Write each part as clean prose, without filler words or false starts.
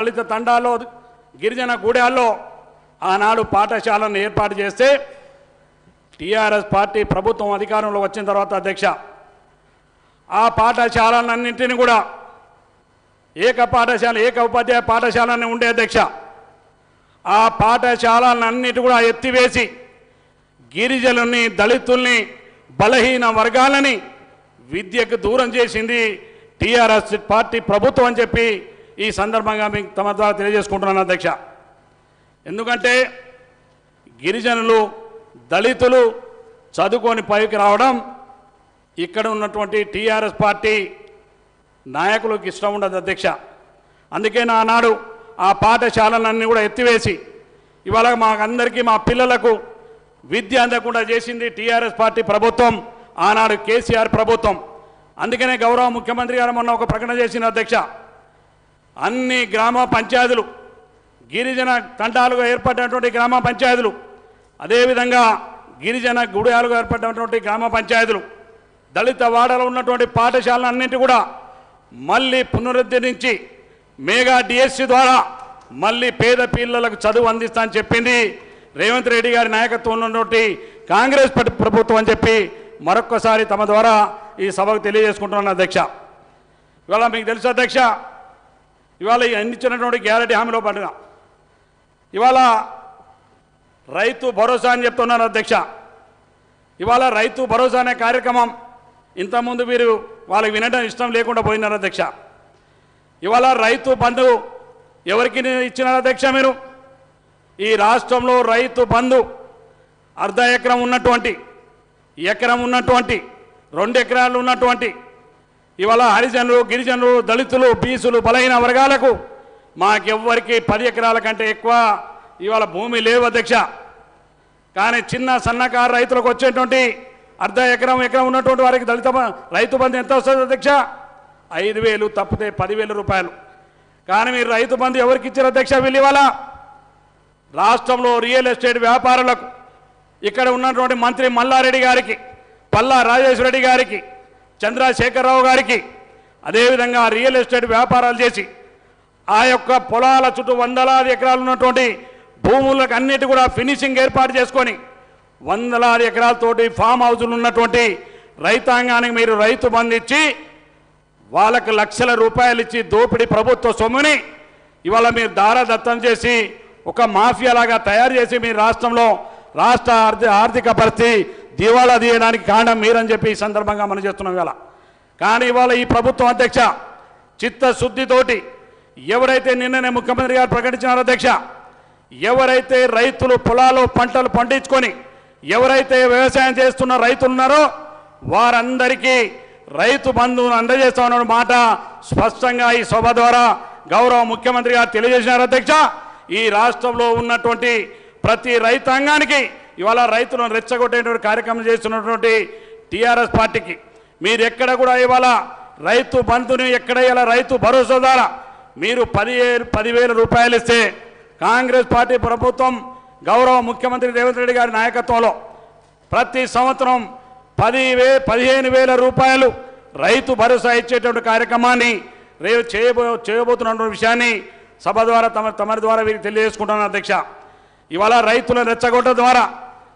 దళిత తండాల్లో గిరిజన గూడాల్లో ఆనాడు పాఠశాలను ఏర్పాటు చేస్తే టీఆర్ఎస్ పార్టీ ప్రభుత్వం అధికారంలో వచ్చిన తర్వాత అధ్యక్ష ఆ పాఠశాలన్నింటినీ కూడా ఏక ఉపాధ్యాయ పాఠశాలని ఉండే అధ్యక్ష ఆ పాఠశాలన్నింటి కూడా ఎత్తివేసి గిరిజనుల్ని దళితుల్ని బలహీన వర్గాలని విద్యకు దూరం చేసింది టీఆర్ఎస్ పార్టీ ప్రభుత్వం అని చెప్పి ఈ సందర్భంగా మీకు తమ ద్వారా తెలియజేసుకుంటున్నాను అధ్యక్ష. ఎందుకంటే గిరిజనులు దళితులు చదువుకొని పైకి రావడం ఇక్కడ ఉన్నటువంటి టీఆర్ఎస్ పార్టీ నాయకులకు ఇష్టం ఉండదు అధ్యక్ష. అందుకే నానాడు ఆ పాఠశాలలన్నీ కూడా ఎత్తివేసి ఇవాళ మాకందరికీ మా పిల్లలకు విద్య అందకుండా చేసింది టీఆర్ఎస్ పార్టీ ప్రభుత్వం, ఆనాడు కేసీఆర్ ప్రభుత్వం. అందుకనే గౌరవ ముఖ్యమంత్రి గారు మొన్న ఒక ప్రకటన చేసిన అధ్యక్ష, అన్ని గ్రామ పంచాయతీలు గిరిజన తండాలుగా ఏర్పడినటువంటి గ్రామ పంచాయతీలు, అదేవిధంగా గిరిజన గుడాలుగా ఏర్పడినటువంటి గ్రామ పంచాయతీలు, దళిత వాడలో ఉన్నటువంటి పాఠశాలన్నింటి కూడా మళ్ళీ పునరుద్ధరించి మెగా డిఎస్సి ద్వారా మళ్ళీ పేద పిల్లలకు చదువు అందిస్తా అని చెప్పింది రేవంత్ రెడ్డి గారి నాయకత్వంలో ఉన్నటువంటి కాంగ్రెస్ ప్రభుత్వం అని చెప్పి మరొక్కసారి తమ ద్వారా ఈ సభకు తెలియజేసుకుంటున్నాను అధ్యక్ష. ఇవాళ మీకు తెలుసు అధ్యక్ష, ఇవాళ అందించినటువంటి గ్యారెంటీ హామీలో పండుగ ఇవాళ రైతు భరోసా అని చెప్తున్నారు అధ్యక్ష. ఇవాళ రైతు భరోసా అనే కార్యక్రమం ఇంతకుముందు మీరు వాళ్ళకి వినడం ఇష్టం లేకుండా పోయినారు అధ్యక్ష. ఇవాళ రైతు బంధు ఎవరికి ఇచ్చినారు అధ్యక్ష? మీరు ఈ రాష్ట్రంలో రైతు బంధు అర్ధ ఎకరం ఉన్నటువంటి, ఎకరం ఉన్నటువంటి, 2 ఎకరాలు ఉన్నటువంటి ఇవాళ హరిజనులు, గిరిజనులు, దళితులు, బీసులు, బలహీన వర్గాలకు మాకెవ్వరికి 10 ఎకరాల కంటే ఎక్కువ ఇవాళ భూమి లేవు అధ్యక్ష. కానీ చిన్న సన్నకారు రైతులకు వచ్చేటువంటి అర్ధ ఎకరం ఉన్నటువంటి వారికి దళిత రైతు బంధు ఎంత వస్తుంది అధ్యక్ష? 5,000 తప్పితే 10,000 రూపాయలు. కానీ మీరు రైతు బంధు ఎవరికి ఇచ్చారు అధ్యక్ష? వీళ్ళు ఇవాళ రాష్ట్రంలో రియల్ ఎస్టేట్ వ్యాపారులకు, ఇక్కడ ఉన్నటువంటి మంత్రి మల్లారెడ్డి గారికి, పల్లా రాజేశ్వరరెడ్డి గారికి, చంద్రశేఖరరావు గారికి, అదేవిధంగా రియల్ ఎస్టేట్ వ్యాపారాలు చేసి ఆ యొక్క పొలాల చుట్టూ వందలాది ఎకరాలు ఉన్నటువంటి భూములకు అన్నిటి కూడా ఫినిషింగ్ ఏర్పాటు చేసుకొని వందలాది ఎకరాలతోటి ఫామ్ హౌజులు ఉన్నటువంటి రైతాంగానికి మీరు రైతు బంధు ఇచ్చి వాళ్ళకు లక్షల రూపాయలు ఇచ్చి దోపిడీ ప్రభుత్వ సొమ్ముని ఇవాళ మీరు దారదత్తం చేసి ఒక మాఫియాలాగా తయారు చేసి మీ రాష్ట్రంలో రాష్ట్ర ఆర్థిక పరిస్థితి దివాళా తీయడానికి కారణం మీరని చెప్పి ఈ సందర్భంగా మనం చేస్తున్నాం ఇవాళ. కానీ ఇవాళ ఈ ప్రభుత్వం అధ్యక్ష చిత్తశుద్ధితోటి ఎవరైతే నిన్ననే ముఖ్యమంత్రి గారు ప్రకటించినారో అధ్యక్ష, ఎవరైతే రైతులు పొలాలు పంటలు పండించుకొని ఎవరైతే వ్యవసాయం చేస్తున్న రైతులు ఉన్నారో వారందరికీ రైతు బంధువును అందజేస్తామన్న మాట స్పష్టంగా ఈ సభ ద్వారా గౌరవ ముఖ్యమంత్రి గారు తెలియజేసినారు అధ్యక్ష. ఈ రాష్ట్రంలో ఉన్నటువంటి ప్రతి రైతాంగానికి ఇవాళ రైతులను రెచ్చగొట్టేటువంటి కార్యక్రమం చేస్తున్నటువంటి టీఆర్ఎస్ పార్టీకి మీరు ఎక్కడ కూడా ఇవాళ రైతు బంధుని ఎక్కడ ఇలా రైతు భరోసా ద్వారా మీరు 10,000 రూపాయలు ఇస్తే కాంగ్రెస్ పార్టీ ప్రభుత్వం గౌరవ ముఖ్యమంత్రి రేవంత్ రెడ్డి గారి నాయకత్వంలో ప్రతి సంవత్సరం 15,000 రూపాయలు రైతు భరోసా ఇచ్చేటువంటి కార్యక్రమాన్ని రేపు చేయబోతున్న విషయాన్ని సభ ద్వారా తమరి ద్వారా వీరికి తెలియజేసుకుంటున్నాను అధ్యక్ష. ఇవాళ రైతులను రెచ్చగొట్టడం ద్వారా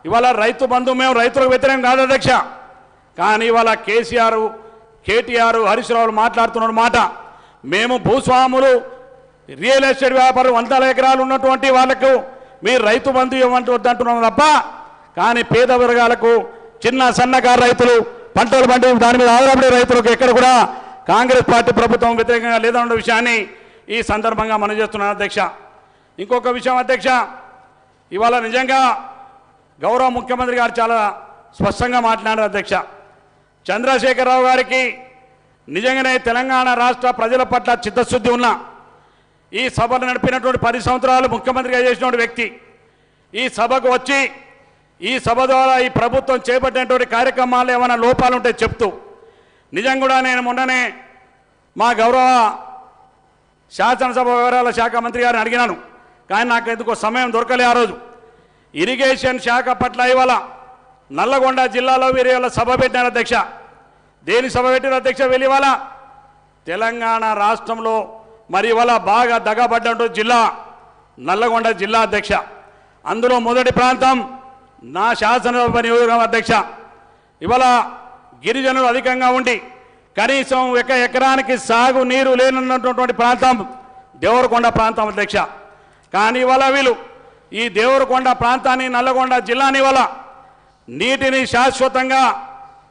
ఇవాళ రైతు బంధు మేము రైతులకు వ్యతిరేకం కాదు అధ్యక్ష. కానీ ఇవాళ కేటీఆర్ హరీష్ రావులు మాట్లాడుతున్న మాట, మేము భూస్వాములు రియల్ ఎస్టేట్ వ్యాపారం 100 ఎకరాలు ఉన్నటువంటి వాళ్లకు మీరు రైతు బంధు ఇవ్వమంటూ వద్దంటున్నాం తప్ప, కానీ పేద వర్గాలకు చిన్న సన్నకారు రైతులు పంటలు పండి దాని మీద ఆధారపడే రైతులకు ఎక్కడ కూడా కాంగ్రెస్ పార్టీ ప్రభుత్వం వ్యతిరేకంగా లేదన్న విషయాన్ని ఈ సందర్భంగా మనం చేస్తున్నాను అధ్యక్ష. ఇంకొక విషయం అధ్యక్ష, ఇవాళ నిజంగా గౌరవ ముఖ్యమంత్రి గారు చాలా స్పష్టంగా మాట్లాడారు అధ్యక్ష. చంద్రశేఖరరావు గారికి నిజంగానే తెలంగాణ రాష్ట్ర ప్రజల పట్ల చిత్తశుద్ధి ఉన్న ఈ సభను నడిపినటువంటి 10 సంవత్సరాలు ముఖ్యమంత్రిగా చేసినటువంటి వ్యక్తి ఈ సభకు వచ్చి ఈ సభ ద్వారా ఈ ప్రభుత్వం చేపట్టినటువంటి కార్యక్రమాలు ఏమైనా లోపాలు ఉంటే చెప్తూ, నిజం కూడా నేను మొన్ననే మా గౌరవ శాసనసభ వ్యవహారాల శాఖ మంత్రి గారిని అడిగినాను, కానీ నాకు ఎందుకో సమయం దొరకలే. ఆ రోజు ఇరిగేషన్ శాఖ పట్ల ఇవాళ నల్లగొండ జిల్లాలో వీరు ఇవాళ సభ పెట్టినారు అధ్యక్ష. దేని సభ పెట్టిన అధ్యక్ష? వెళ్ళి ఇవాళ తెలంగాణ రాష్ట్రంలో మరి ఇవాళ బాగా దగబడ్డ జిల్లా నల్లగొండ జిల్లా అధ్యక్ష. అందులో మొదటి ప్రాంతం నా శాసనసభ నియోజకవర్గం అధ్యక్ష. ఇవాళ గిరిజనులు అధికంగా ఉండి కనీసం ఎకరానికి సాగు నీరు లేనటువంటి ప్రాంతం దేవరకొండ ప్రాంతం అధ్యక్ష. కానీ ఇవాళ వీళ్ళు ఈ దేవరకొండ ప్రాంతాన్ని నల్లగొండ జిల్లాని ఇవాళ నీటిని శాశ్వతంగా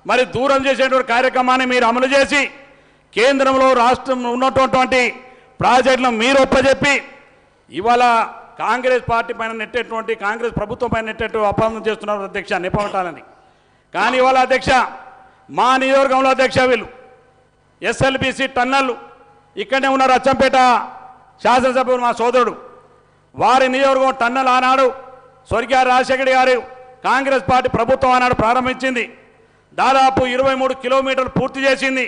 మరి దూరం చేసేటువంటి కార్యక్రమాన్ని మీరు అమలు చేసి కేంద్రంలో రాష్ట్రంలో ఉన్నటువంటి ప్రాజెక్టులను మీరు ఒప్పజెప్పి ఇవాళ కాంగ్రెస్ పార్టీ పైన నెట్టేటువంటి కాంగ్రెస్ ప్రభుత్వం పైన నెట్టేటువంటి అపవాదం చేస్తున్నారు అధ్యక్ష నిపవటాలని. కానీ ఇవాళ అధ్యక్ష మా నియోజకవర్గంలో అధ్యక్ష వీళ్ళు ఎస్ఎల్బిసి టన్నళ్ళు ఇక్కడనే ఉన్నారు. అచ్చంపేట శాసనసభ్యులు మా సోదరుడు వారి నియోజకవర్గం టన్నల్ ఆనాడు స్వర్గీయ రాజశేఖర గారు కాంగ్రెస్ పార్టీ ప్రభుత్వం ఆనాడు ప్రారంభించింది. దాదాపు 23 కిలోమీటర్లు పూర్తి చేసింది.